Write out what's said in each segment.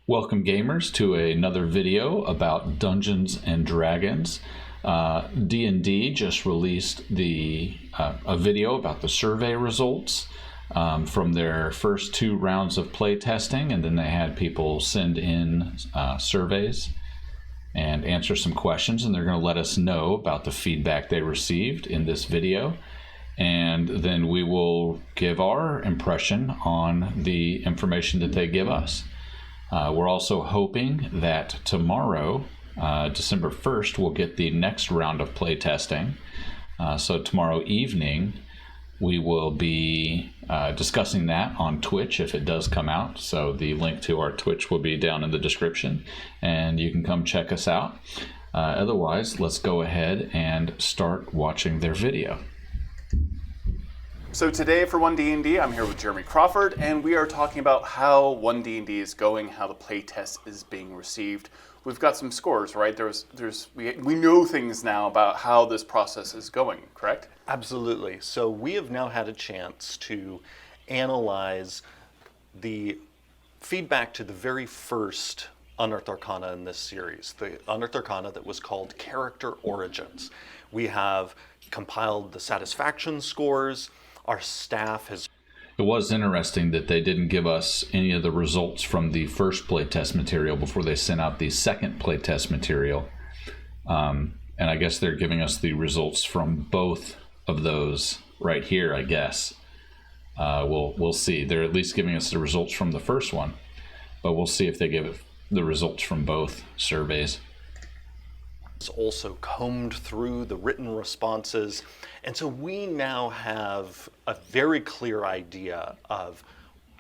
Welcome gamers to another video about Dungeons and Dragons. D&D just released a video about the survey results from their first 2 rounds of playtesting, and then they had people send in surveys and answer some questions, and they're going to let us know about the feedback they received in this video. And then we will give our impression on the information that they give us. We're also hoping that tomorrow, December 1st, we'll get the next round of playtesting. So tomorrow evening, we will be discussing that on Twitch if it does come out. So the link to our Twitch will be down in the description, and you can come check us out. Otherwise, let's go ahead and start watching their video. So today for 1D&D, I'm here with Jeremy Crawford, and we are talking about how 1D&D is going, how the playtest is being received. We've got some scores, right? We know things now about how this process is going, correct? Absolutely. So we have now had a chance to analyze the feedback to the very first Unearthed Arcana in this series, the Unearthed Arcana that was called Character Origins. We have compiled the satisfaction scores. Our staff has... It was interesting that they didn't give us any of the results from the first playtest material before they sent out the second playtest material. And I guess they're giving us the results from both of those right here, I guess. We'll see. They're at least giving us the results from the first one, but we'll see if they give the results from both surveys. Also combed through the written responses, and so we now have a very clear idea of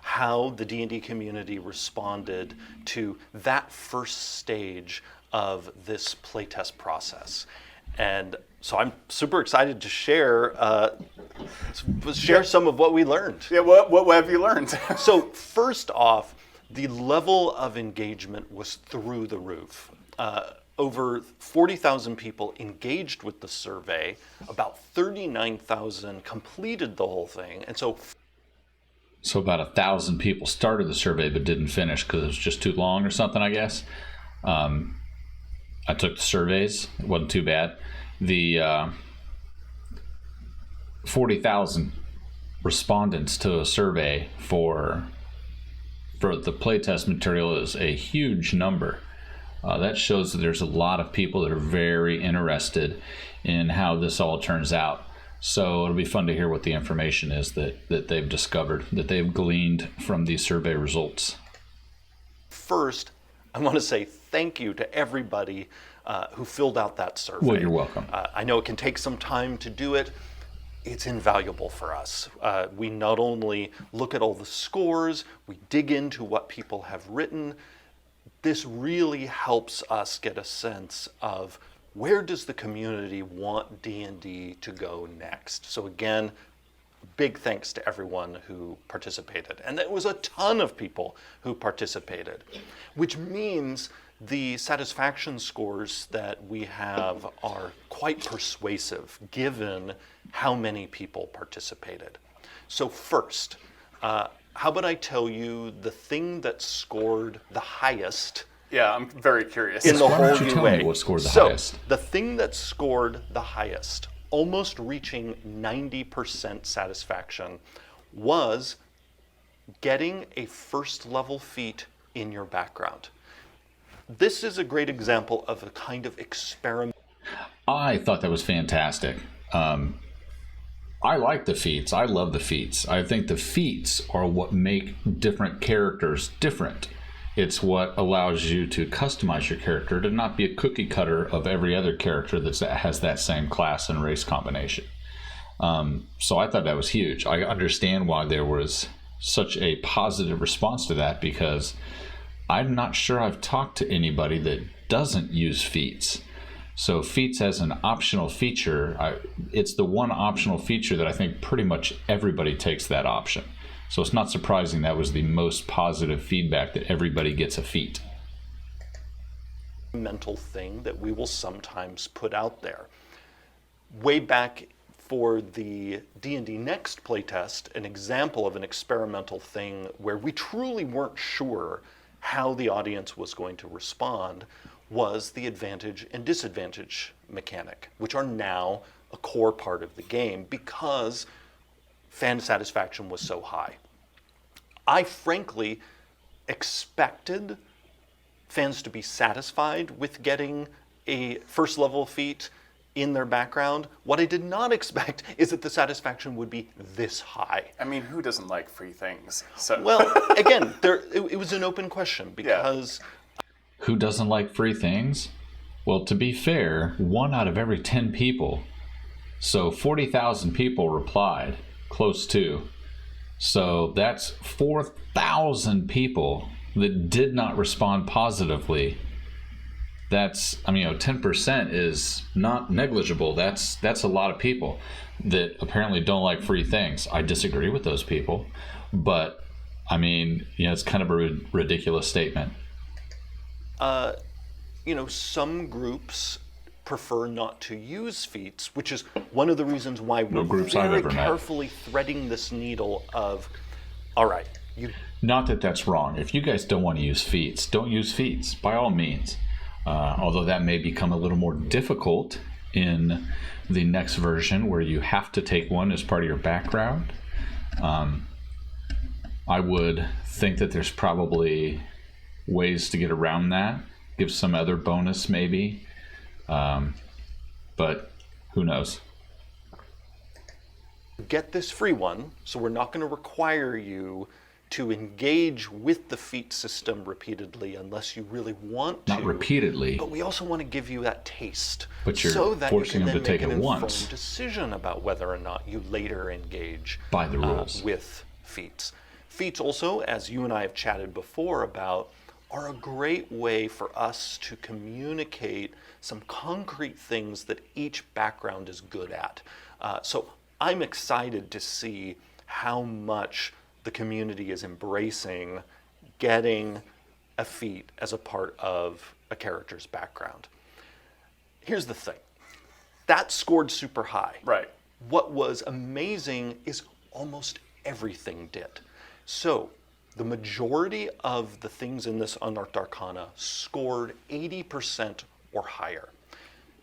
how the D&D community responded to that first stage of this playtest process. And so I'm super excited to share some of what we learned. Yeah, what have you learned? So first off, the level of engagement was through the roof. Over 40,000 people engaged with the survey, about 39,000 completed the whole thing, and so about 1,000 people started the survey but didn't finish because it was just too long or something, I guess. I took the surveys. It wasn't too bad. The 40,000 respondents to a survey for the playtest material is a huge number. That shows that there's a lot of people that are very interested in how this all turns out. So it'll be fun to hear what the information is that they've discovered, that they've gleaned from these survey results. First, I want to say thank you to everybody who filled out that survey. Well, you're welcome. I know it can take some time to do it. It's invaluable for us. We not only look at all the scores, we dig into what people have written. This really helps us get a sense of where does the community want D&D to go next. So again, big thanks to everyone who participated. And there was a ton of people who participated, which means the satisfaction scores that we have are quite persuasive given how many people participated. So first, how about I tell you the thing that scored the highest? Yeah, I'm very curious. In the Why whole don't you tell me what scored the highest? The thing that scored the highest, almost reaching 90% satisfaction, was getting a first level feat in your background. This is a great example of a kind of experiment. I thought that was fantastic. I like the feats. I love the feats. I think the feats are what make different characters different. It's what allows you to customize your character to not be a cookie cutter of every other character that has that same class and race combination. So I thought that was huge. I understand why there was such a positive response to that, because I'm not sure I've talked to anybody that doesn't use feats. So feats as an optional feature, it's the one optional feature that I think pretty much everybody takes that option. So it's not surprising that was the most positive feedback, that everybody gets a feat. Mental thing that we will sometimes put out there. Way back for the D&D Next playtest, an example of an experimental thing where we truly weren't sure how the audience was going to respond was the advantage and disadvantage mechanic, which are now a core part of the game because fan satisfaction was so high. I frankly expected fans to be satisfied with getting a first level feat in their background. What I did not expect is that the satisfaction would be this high. I mean, who doesn't like free things? So. Well, again, it was an open question because... Who doesn't like free things? Well, to be fair, 1 out of every 10 people. So 40,000 people replied, close to. So that's 4,000 people that did not respond positively. That's, 10% is not negligible. That's a lot of people that apparently don't like free things. I disagree with those people, but it's kind of a ridiculous statement. Some groups prefer not to use feats, which is one of the reasons why we're very carefully threading this needle of, all right, Not that that's wrong. If you guys don't want to use feats, don't use feats, by all means. Although that may become a little more difficult in the next version where you have to take one as part of your background. I would think that there's probably ways to get around that. Give some other bonus maybe. But who knows? Get this free one, so we're not going to require you to engage with the feat system repeatedly unless you really want to. Not repeatedly. But we also want to give you that taste. But you're so that forcing you can them to then take make it an once. informed decision about whether or not you later engage by the rules with feats. Feats also, as you and I have chatted before about, are a great way for us to communicate some concrete things that each background is good at. So I'm excited to see how much the community is embracing getting a feat as a part of a character's background. Here's the thing. That scored super high. Right. What was amazing is almost everything did. So the majority of the things in this Unearthed Arcana scored 80% or higher.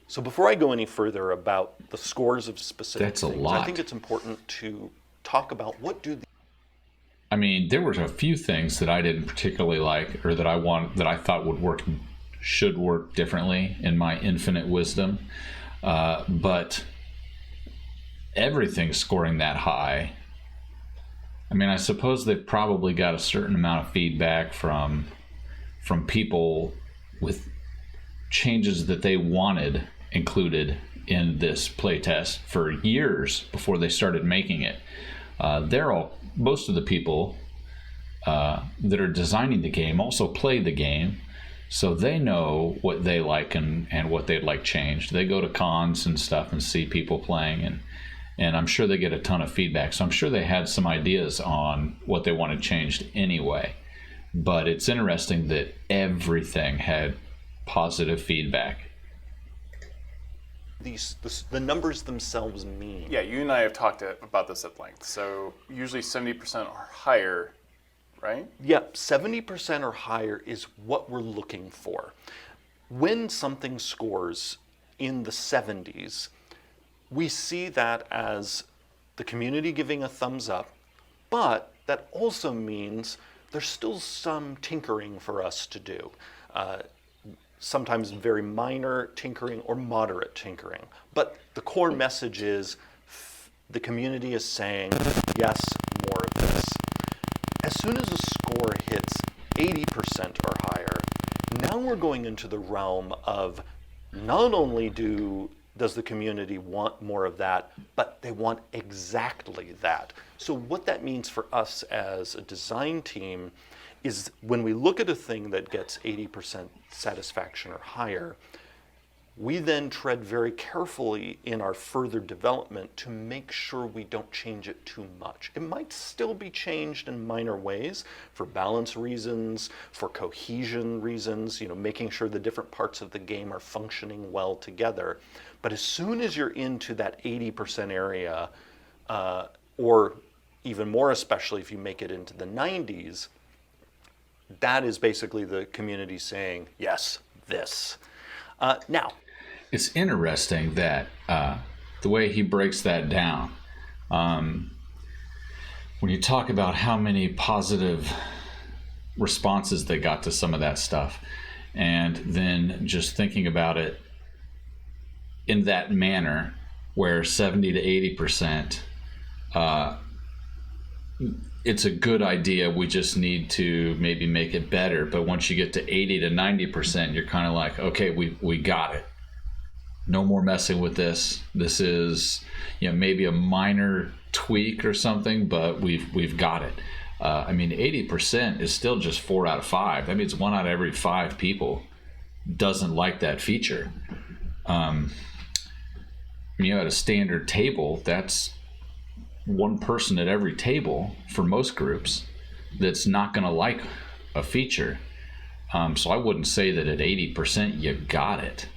So before I go any further about the scores of specific things, I think it's important to talk about what do there were a few things that I didn't particularly like, or that I thought should work differently in my infinite wisdom. But everything scoring that high, I suppose they probably got a certain amount of feedback from people with changes that they wanted included in this playtest for years before they started making it. Most of the people that are designing the game also play the game, so they know what they like and what they'd like changed. They go to cons and stuff and see people playing, and I'm sure they get a ton of feedback. So I'm sure they had some ideas on what they wanted changed anyway. But it's interesting that everything had positive feedback. The numbers themselves mean. Yeah, you and I have talked about this at length. So usually 70% or higher, right? Yep, 70% or higher is what we're looking for. When something scores in the 70s, we see that as the community giving a thumbs up, but that also means there's still some tinkering for us to do. Sometimes very minor tinkering or moderate tinkering. But the core message is the community is saying, yes, more of this. As soon as a score hits 80% or higher, now we're going into the realm of not only does the community want more of that, but they want exactly that. So what that means for us as a design team is when we look at a thing that gets 80% satisfaction or higher, we then tread very carefully in our further development to make sure we don't change it too much. It might still be changed in minor ways for balance reasons, for cohesion reasons, making sure the different parts of the game are functioning well together. But as soon as you're into that 80% area, or even more especially if you make it into the 90s, That is basically the community saying, yes, this. Now, It's interesting that the way he breaks that down, when you talk about how many positive responses they got to some of that stuff, and then just thinking about it in that manner, where 70 to 80%, it's a good idea. We just need to maybe make it better. But once you get to 80 to 90%, you're kind of like, okay, we got it. No more messing with this. This is, maybe a minor tweak or something, but we've got it. 80% is still just 4 out of 5. That means 1 out of every 5 people doesn't like that feature. At a standard table, that's one person at every table for most groups that's not going to like a feature. So I wouldn't say that at 80% you got it.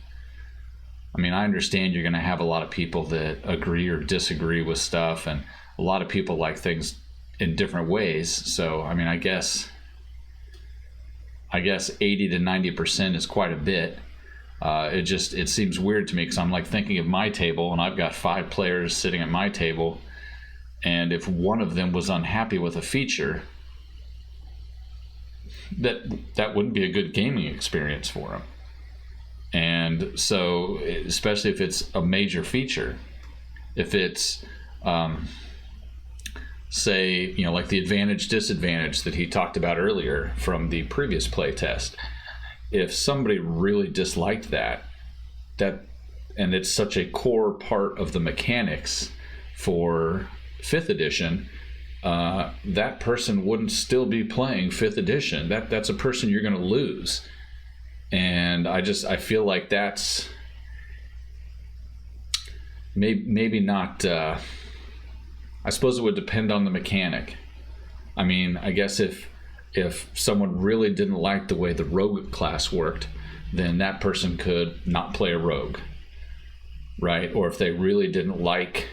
I understand you're going to have a lot of people that agree or disagree with stuff, and a lot of people like things in different ways. So, I guess 80 to 90% is quite a bit. It seems weird to me, because I'm like thinking of my table, and I've got 5 players sitting at my table, and if one of them was unhappy with a feature, that wouldn't be a good gaming experience for them. And so, especially if it's a major feature, if it's say, like the advantage disadvantage that he talked about earlier from the previous playtest, if somebody really disliked that and it's such a core part of the mechanics for 5th edition, that person wouldn't still be playing 5th edition. That's a person you're going to lose. And I feel like that's maybe not, I suppose it would depend on the mechanic. I guess if someone really didn't like the way the rogue class worked, then that person could not play a rogue, right? Or if they really didn't like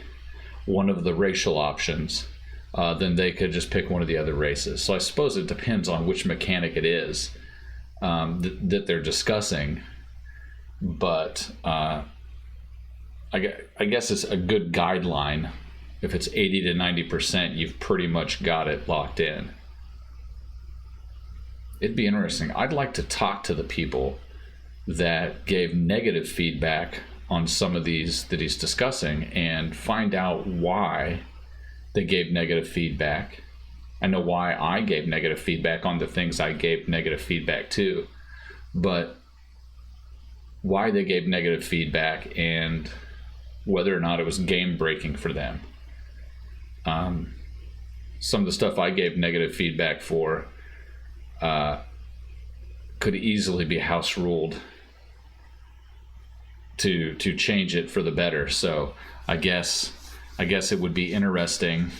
one of the racial options, then they could just pick one of the other races. So I suppose it depends on which mechanic it is that they're discussing. But I guess it's a good guideline. If it's 80 to 90%, you've pretty much got it locked in. It'd be interesting. I'd like to talk to the people that gave negative feedback on some of these that he's discussing and find out why they gave negative feedback. I know why I gave negative feedback on the things I gave negative feedback to, but why they gave negative feedback and whether or not it was game breaking for them. Some of the stuff I gave negative feedback for could easily be house ruled to change it for the better. So I guess it would be interesting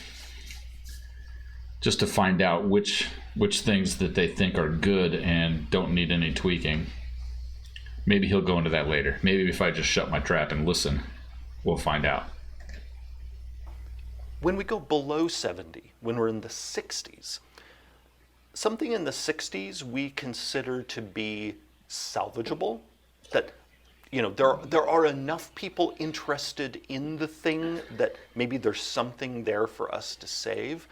just to find out which things that they think are good and don't need any tweaking. Maybe he'll go into that later. Maybe if I just shut my trap and listen, we'll find out. When we go below 70, when we're in the 60s, something in the 60s we consider to be salvageable, that there are enough people interested in the thing that maybe there's something there for us to save,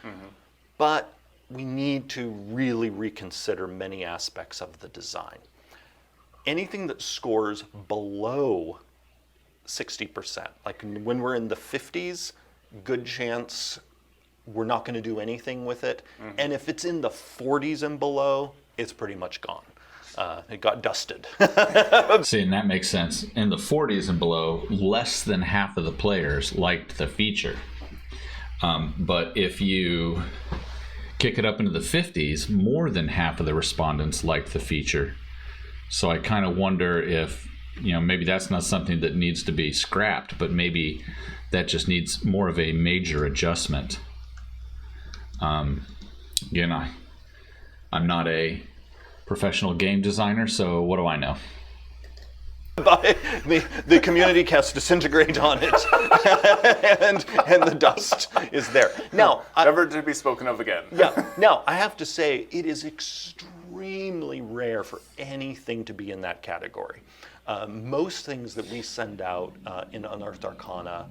but we need to really reconsider many aspects of the design. Anything that scores below 60%, like when we're in the 50s, good chance we're not going to do anything with it. And if it's in the 40s and below, it's pretty much gone. It got dusted. See, and that makes sense. In the 40s and below, less than half of the players liked the feature. But if you kick it up into the 50s, more than half of the respondents liked the feature. So I kind of wonder if, maybe that's not something that needs to be scrapped, but maybe that just needs more of a major adjustment. Again, I'm not a professional game designer, so what do I know? The community casts disintegrate on it, and the dust is there. Now, never to be spoken of again. Yeah. Now, I have to say, it is extremely extremely rare for anything to be in that category. Most things that we send out in Unearthed Arcana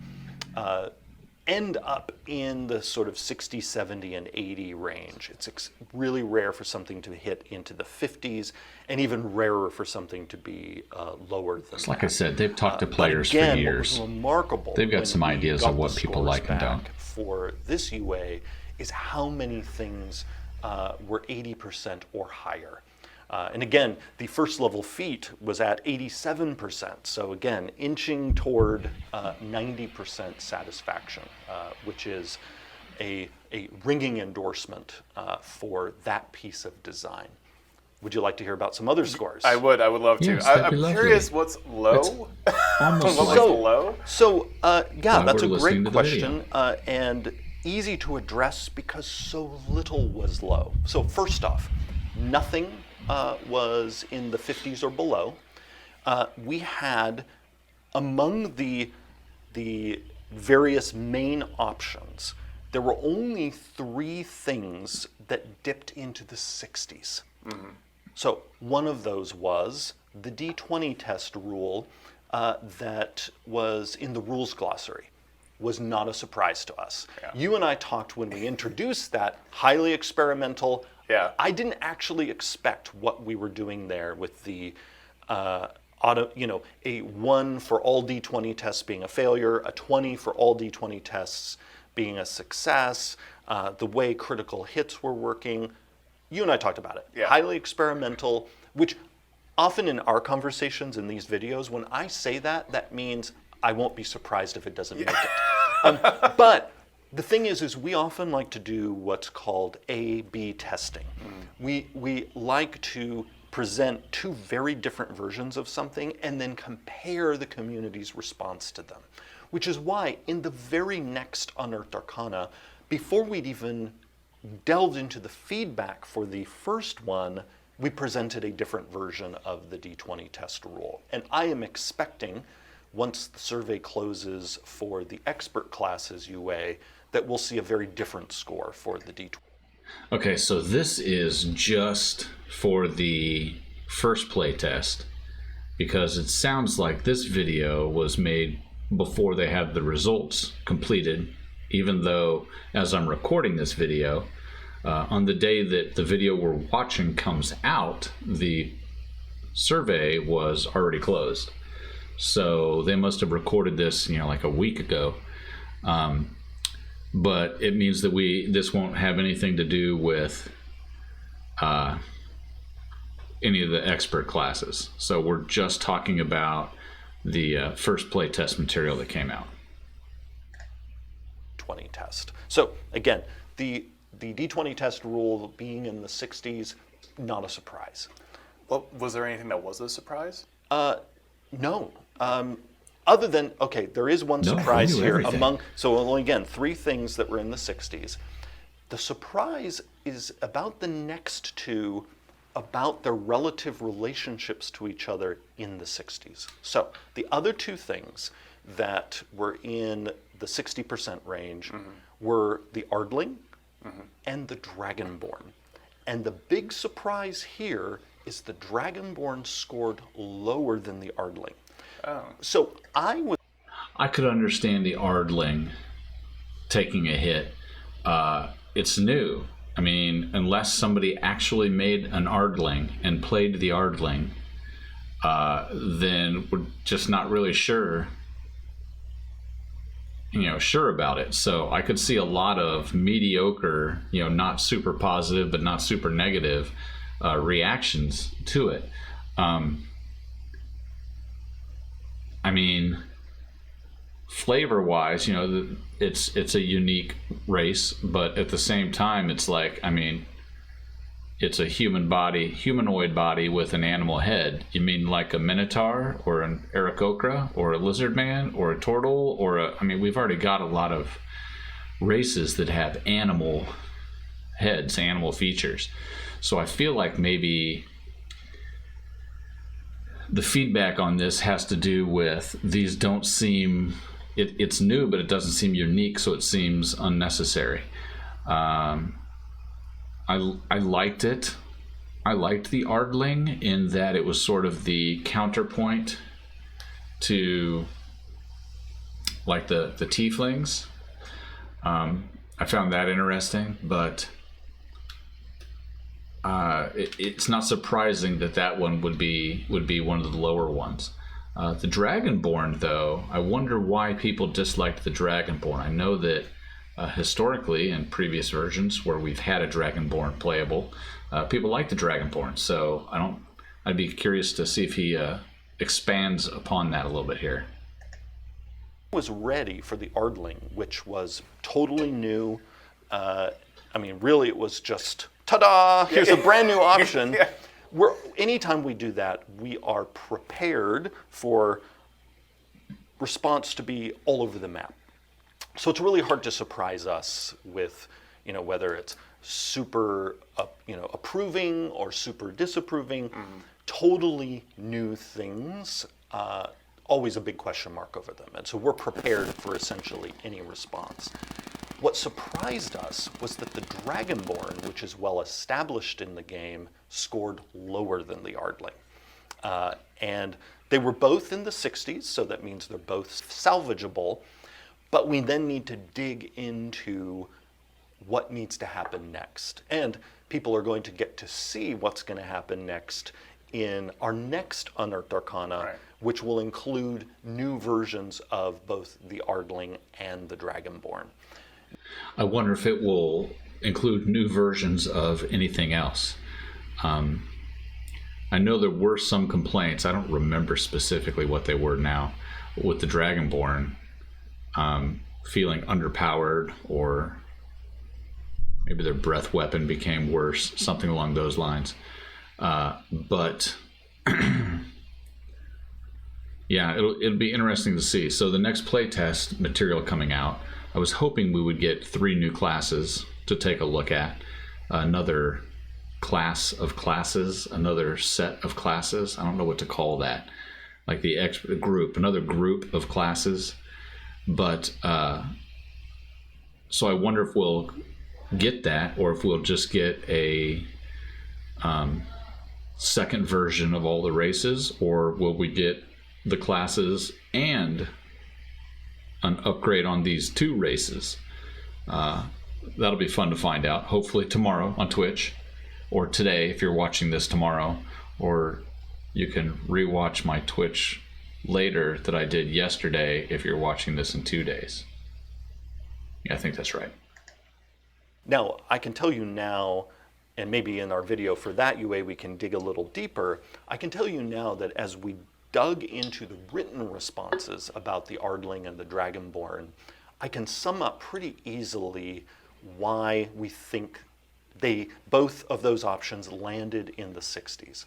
end up in the sort of 60, 70, and 80 range. It's really rare for something to hit into the 50s, and even rarer for something to be lower than that. Like I said, they've talked to players but again, for years. What was remarkable, They've got some ideas of what people like and don't. For this UA is how many things were 80% or higher. And again, the first level feat was at 87%. So again, inching toward 90% satisfaction, which is a ringing endorsement for that piece of design. Would you like to hear about some other scores? I would love to. Yes, I'm curious what's low. Almost What like was low? So yeah, that's a we're great listening to the question, and easy to address because so little was low. So first off, nothing was in the 50s or below. We had, among the various main options, there were only 3 things that dipped into the 60s. Mm-hmm. So one of those was the D20 test rule that was in the rules glossary. Was not a surprise to us. Yeah. You and I talked when we introduced that, highly experimental. Yeah. I didn't actually expect what we were doing there with the a 1 for all D20 tests being a failure, a 20 for all D20 tests being a success, the way critical hits were working. You and I talked about it. Yeah. Highly experimental, which often in our conversations in these videos, when I say that, that means I won't be surprised if it doesn't make it. But the thing is we often like to do what's called A/B testing. We like to present 2 very different versions of something and then compare the community's response to them. Which is why in the very next Unearthed Arcana, before we'd even delved into the feedback for the first one, we presented a different version of the D20 test rule. And I am expecting, once the survey closes for the expert classes UA, that we'll see a very different score for the D20. Okay, so this is just for the first playtest, because it sounds like this video was made before they had the results completed, even though, as I'm recording this video, on the day that the video we're watching comes out, the survey was already closed. So they must have recorded this, like a week ago. But it means that this won't have anything to do with any of the expert classes. So we're just talking about the first playtest material that came out. 20 test. So again, the D20 test rule being in the 60s, not a surprise. Well, was there anything that was a surprise? No. Other than, okay, there is one surprise here everything. So only again, 3 things that were in the 60s. The surprise is about the next 2, about their relative relationships to each other in the 60s. So the other 2 things that were in the 60% range were the Ardling and the Dragonborn. And the big surprise here is the Dragonborn scored lower than the Ardling. Oh. So I could understand the Ardling taking a hit. It's new. I mean, unless somebody actually made an Ardling and played the Ardling, then we're just not really sure about it. So I could see a lot of mediocre, not super positive, but not super negative reactions to it. I mean, flavor-wise, it's a unique race, but at the same time, it's like, it's a humanoid body with an animal head. You mean like a minotaur or an aarakocra or a lizard man or a turtle we've already got a lot of races that have animal heads, animal features. So I feel like maybe the feedback on this has to do with these don't seem, it's new, but it doesn't seem unique, so it seems unnecessary. I liked it. I liked the Ardling in that it was sort of the counterpoint to like the Tieflings. I found that interesting, but it's not surprising that one would be one of the lower ones. The Dragonborn, though, I wonder why people disliked the Dragonborn. I know that historically, in previous versions where we've had a Dragonborn playable, people like the Dragonborn. So I'd be curious to see if he expands upon that a little bit here. Was ready for the Ardling, which was totally new. Really, it was just ta-da! Here's a brand new option. Yeah. Anytime we do that, we are prepared for response to be all over the map. So it's really hard to surprise us with, whether it's super, approving or super disapproving. Totally new things. Always a big question mark over them. And so we're prepared for essentially any response. What surprised us was that the Dragonborn, which is well established in the game, scored lower than the Ardling. And they were both in the 60s, so that means they're both salvageable. But we then need to dig into what needs to happen next. And people are going to get to see what's going to happen next in our next Unearthed Arcana, Right. which will include new versions of both the Ardling and the Dragonborn. I wonder if it will include new versions of anything else. I know there were some complaints. I don't remember specifically what they were now with the Dragonborn feeling underpowered, or maybe their breath weapon became worse, something along those lines. But yeah, it'll be interesting to see. So the next playtest material coming out, I was hoping we would get 3 new classes to take a look at. Another class of classes, another set of classes. I don't know what to call that. Like the group, another group of classes. But so I wonder if we'll get that, or if we'll just get a second version of all the races, or will we get the classes and an upgrade on these 2 races? That'll be fun to find out, hopefully tomorrow on Twitch, or today if you're watching this tomorrow, or you can rewatch my Twitch later that I did yesterday if you're watching this in 2 days. Yeah, I think that's right. Now, I can tell you now, and maybe in our video for that UA we can dig a little deeper, I can tell you now that as we dug into the written responses about the Ardling and the Dragonborn, I can sum up pretty easily why we think both of those options landed in the 60s.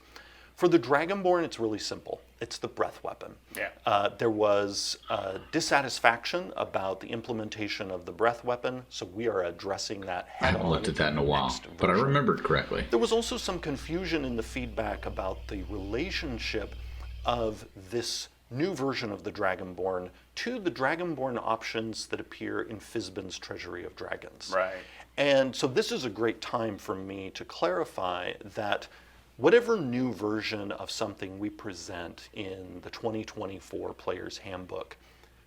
For the Dragonborn, it's really simple. It's the breath weapon. Yeah. There was dissatisfaction about the implementation of the breath weapon, so we are addressing that I head haven't on. looked at that in a while, next but I version. remembered correctly. There was also some confusion in the feedback about the relationship of this new version of the Dragonborn to the Dragonborn options that appear in Fizban's Treasury of Dragons. Right. And so this is a great time for me to clarify that whatever new version of something we present in the 2024 Player's Handbook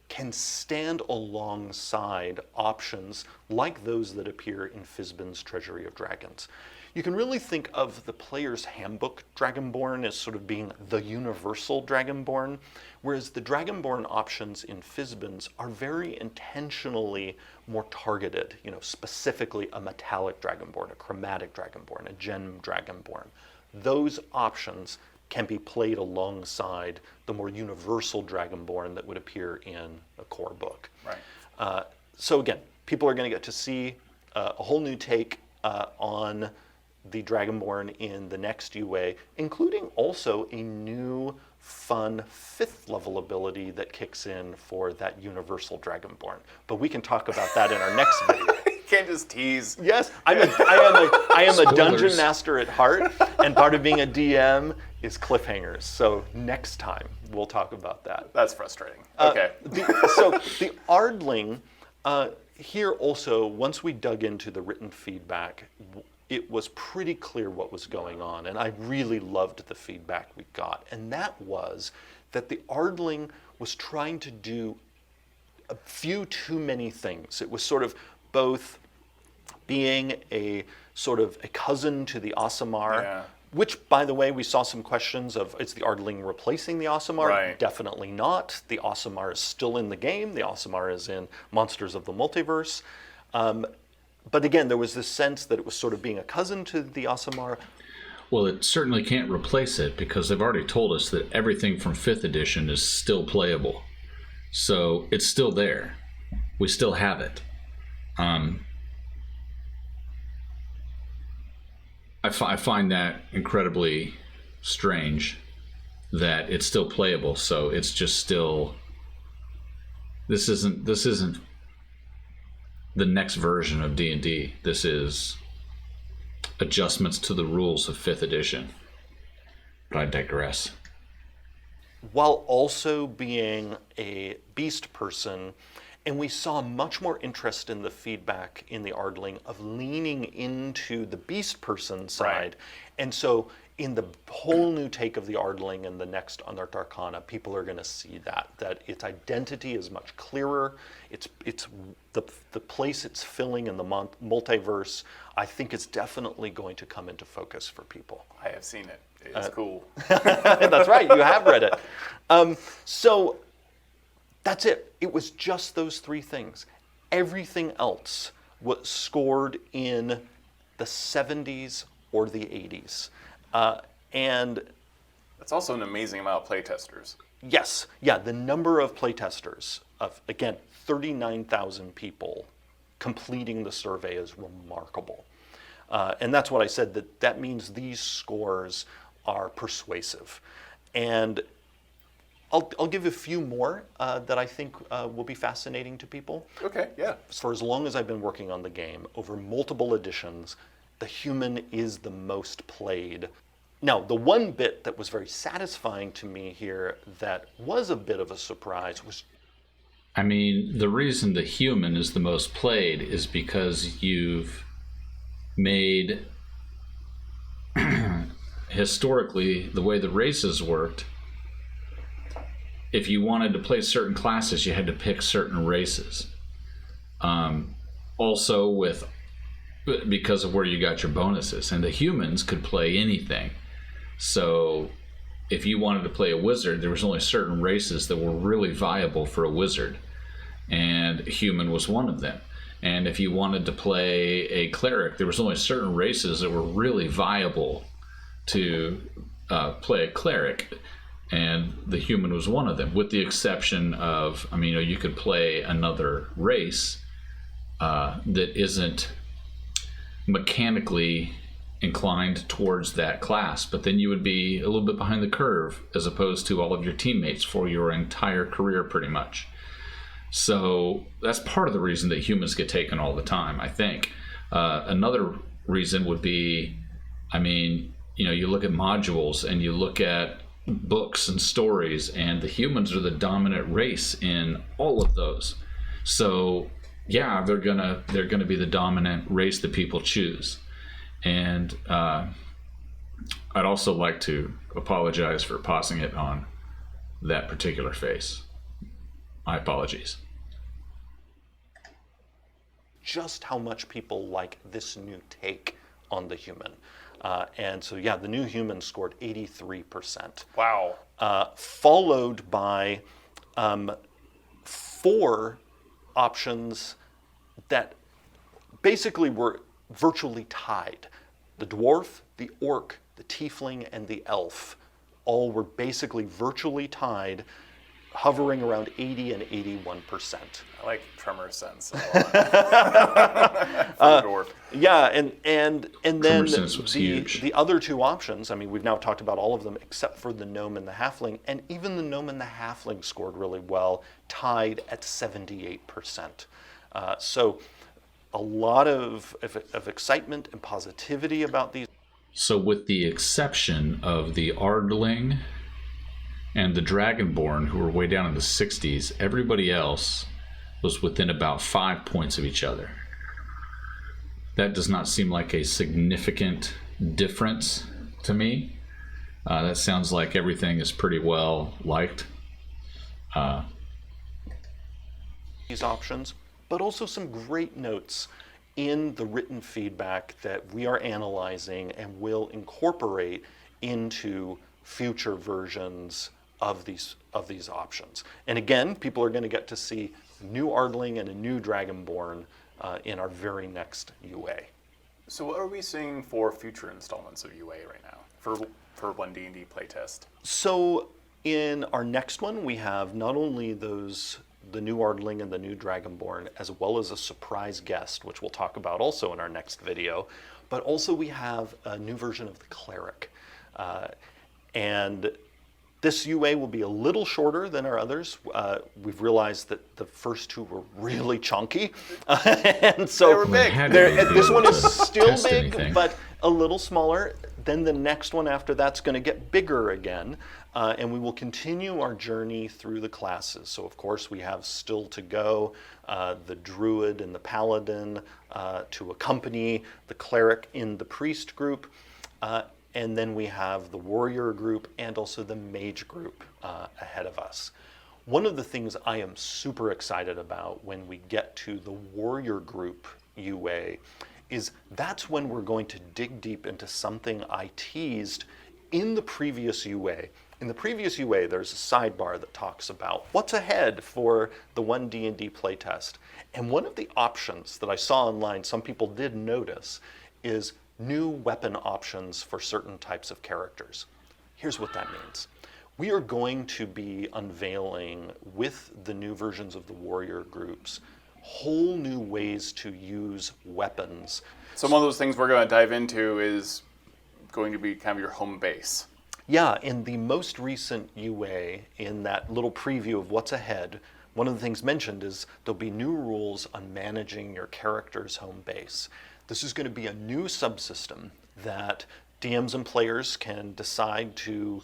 can stand alongside options like those that appear in Fizban's Treasury of Dragons. You can really think of the Player's Handbook Dragonborn as sort of being the universal Dragonborn, whereas the Dragonborn options in Fizban's are very intentionally more targeted, specifically a metallic Dragonborn, a chromatic Dragonborn, a gem Dragonborn. Those options can be played alongside the more universal Dragonborn that would appear in a core book. Right. So again, people are going to get to see a whole new take on the Dragonborn in the next UA, including also a new fun 5th level ability that kicks in for that universal Dragonborn. But we can talk about that in our next video. You can't just tease. Yes, I am a dungeon Spoilers. master at heart, and part of being a DM is cliffhangers. So next time we'll talk about that. That's frustrating. Okay. So the Ardling, here also, once we dug into the written feedback, it was pretty clear what was going on, and I really loved the feedback we got. And that was that the Ardling was trying to do a few too many things. It was sort of both being a sort of a cousin to the Aasimar, which, by the way, we saw some questions of, is the Ardling replacing the Aasimar? Right. Definitely not. The Aasimar is still in the game. The Aasimar is in Monsters of the Multiverse. But again, there was this sense that it was sort of being a cousin to the Aasimar. Well, it certainly can't replace it because they've already told us that everything from 5th edition is still playable. So it's still there. We still have it. I find that incredibly strange that it's still playable. So it's just still. This isn't the next version of D&D. This is adjustments to the rules of 5th edition. But I digress. While also being a beast person, and we saw much more interest in the feedback in the Ardling of leaning into the beast person side. And so in the whole new take of the Ardling and the next Unearthed Arcana, people are going to see that its identity is much clearer. It's the place it's filling in the multiverse. I think it's definitely going to come into focus for people. I have seen it. It's cool. That's right. You have read it. So that's it. It was just those three things. Everything else was scored in the 70s or the 80s. And that's also an amazing amount of playtesters. Yes. Yeah, the number of playtesters of, again, 39,000 people completing the survey is remarkable. And that's what I said, that means these scores are persuasive. And I'll give a few more that I think will be fascinating to people. Okay, yeah. For as long as I've been working on the game, over multiple editions, the human is the most played. Now, the one bit that was very satisfying to me here that was a bit of a surprise was... I mean, the reason the human is the most played is because you've made... historically, the way the races worked, if you wanted to play certain classes, you had to pick certain races. Also, because of where you got your bonuses, and the humans could play anything. So, if you wanted to play a wizard, there was only certain races that were really viable for a wizard, and human was one of them. And if you wanted to play a cleric, there was only certain races that were really viable to play a cleric, and the human was one of them, with the exception of, I mean, you could play another race that isn't mechanically inclined towards that class, but then you would be a little bit behind the curve as opposed to all of your teammates for your entire career, pretty much. So that's part of the reason that humans get taken all the time, I think. Another reason would be, I mean, you look at modules and you look at books and stories, and the humans are the dominant race in all of those. So yeah, they're gonna be the dominant race that people choose. And I'd also like to apologize for pausing it on that particular face. My apologies. Just how much people like this new take on the human. And so, yeah, the new human scored 83%. Wow. Followed by 4 options that basically were virtually tied. The dwarf, the orc, the tiefling, and the elf all were basically virtually tied, hovering around 80 and 81%. I like Tremor Sense a lot. For dwarf. Yeah, and then was huge. The other 2 options, I mean, we've now talked about all of them except for the gnome and the halfling, and even the gnome and the halfling scored really well, tied at 78%. So a lot of excitement and positivity about these. So with the exception of the Ardling and the Dragonborn, who were way down in the 60s, everybody else was within about 5 points of each other. that does not seem like a significant difference to me. That sounds like everything is pretty well liked. These options, but also some great notes in the written feedback that we are analyzing and will incorporate into future versions of these options. And again, people are going to get to see new Ardling and a new Dragonborn in our very next UA. So what are we seeing for future installments of UA right now for 1D&D playtest? So in our next one, we have not only the new Ardling and the new Dragonborn, as well as a surprise guest, which we'll talk about also in our next video, but also we have a new version of the Cleric. And this UA will be a little shorter than our others. We've realized that the first two were really chunky. And so they were big. This one is still big, anything. but a little smaller. Then the next one after that's going to get bigger again. And we will continue our journey through the classes. So of course we have still to go the Druid and the Paladin to accompany the Cleric in the Priest group. And then we have the Warrior group and also the Mage group ahead of us. One of the things I am super excited about when we get to the Warrior group UA is that's when we're going to dig deep into something I teased in the previous UA. In the previous UA, there's a sidebar that talks about what's ahead for the 1D&D playtest. And one of the options that I saw online, some people did notice, is new weapon options for certain types of characters. Here's what that means. We are going to be unveiling with the new versions of the Warrior groups whole new ways to use weapons. So one of those things we're going to dive into is going to be kind of your home base. Yeah, in the most recent UA, in that little preview of what's ahead, one of the things mentioned is there'll be new rules on managing your character's home base. This is going to be a new subsystem that DMs and players can decide to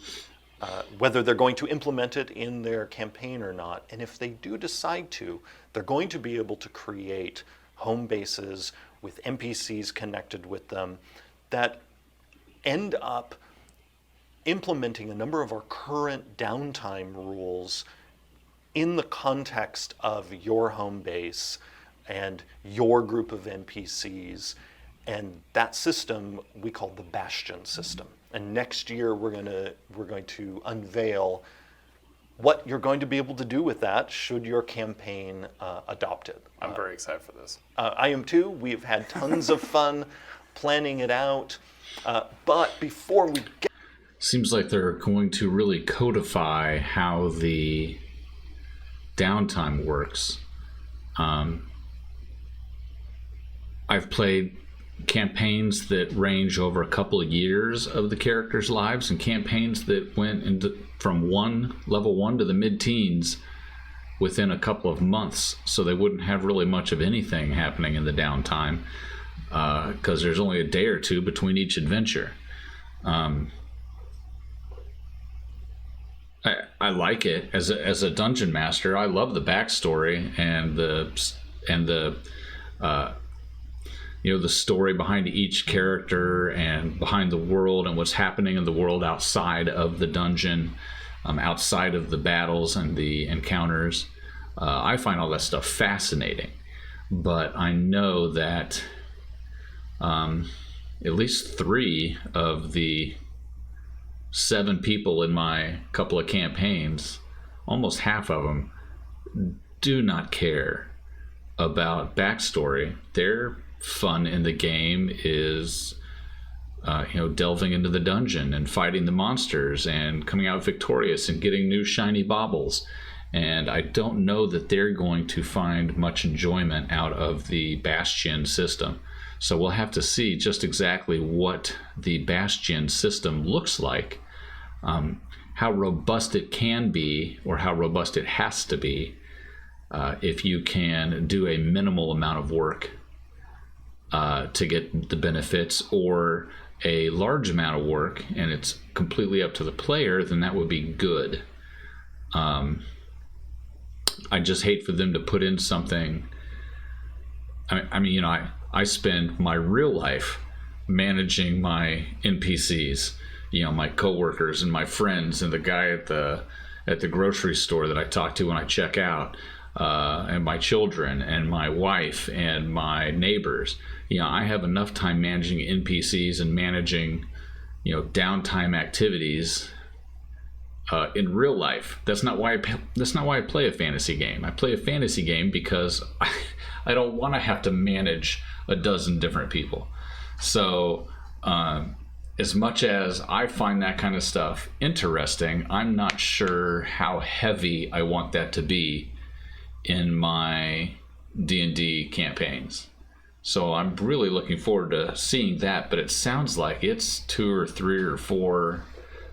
whether they're going to implement it in their campaign or not. And if they do decide to, they're going to be able to create home bases with NPCs connected with them that end up implementing a number of our current downtime rules in the context of your home base and your group of NPCs. And that system we call the Bastion system. And next year we're going to unveil what you're going to be able to do with that should your campaign adopt it. I'm very excited for this. I am too. We've had tons of fun planning it out. But before we get... Seems like they're going to really codify how the downtime works. I've played campaigns that range over a couple of years of the characters' lives, and campaigns that went into from level 1 to the mid-teens within a couple of months, so they wouldn't have really much of anything happening in the downtime because there's only a day or two between each adventure. I like it as a dungeon master. I love the backstory and the the story behind each character and behind the world and what's happening in the world outside of the dungeon, outside of the battles and the encounters. I find all that stuff fascinating, but I know that at least 3 of the 7 people in my couple of campaigns, almost half of them, do not care about backstory. Their fun in the game is delving into the dungeon and fighting the monsters and coming out victorious and getting new shiny baubles. And I don't know that they're going to find much enjoyment out of the Bastion system. So we'll have to see just exactly what the Bastion system looks like, how robust it can be or how robust it has to be if you can do a minimal amount of work to get the benefits, or a large amount of work and it's completely up to the player, then that would be good. I just hate for them to put in something. I I spend my real life managing my NPCs, my coworkers and my friends and the guy at the grocery store that I talk to when I check out, and my children and my wife and my neighbors. I have enough time managing NPCs and managing, downtime activities in real life. That's not why I play a fantasy game. I play a fantasy game because I don't want to have to manage a dozen different people. So as much as I find that kind of stuff interesting, I'm not sure how heavy I want that to be in my D&D campaigns. So I'm really looking forward to seeing that, but it sounds like it's 2 or 3 or 4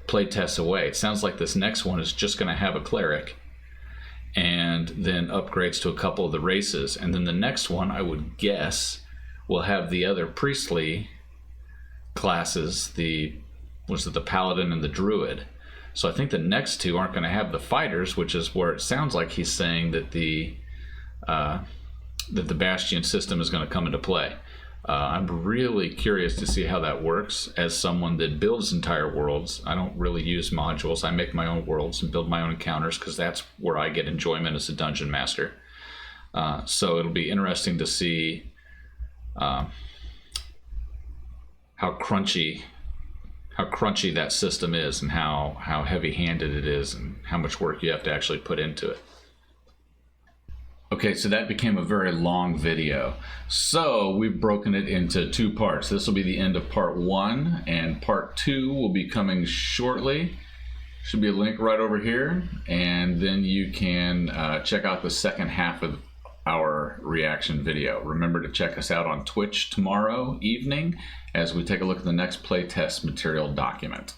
playtests away. It sounds like this next one is just going to have a cleric and then upgrades to a couple of the races. And then the next one, I would guess, will have the other priestly classes, the paladin and the druid. So I think the next 2 aren't going to have the fighters, which is where it sounds like he's saying that the bastion system is going to come into play. I'm really curious to see how that works. As someone that builds entire worlds, I don't really use modules. I make my own worlds and build my own encounters because that's where I get enjoyment as a dungeon master. So it'll be interesting to see how crunchy that system is and how heavy-handed it is and how much work you have to actually put into it. Okay, so that became a very long video. So we've broken it into 2 parts. This will be the end of part 1, and part 2 will be coming shortly. Should be a link right over here, and then you can check out the second half of our reaction video. Remember to check us out on Twitch tomorrow evening as we take a look at the next playtest material document.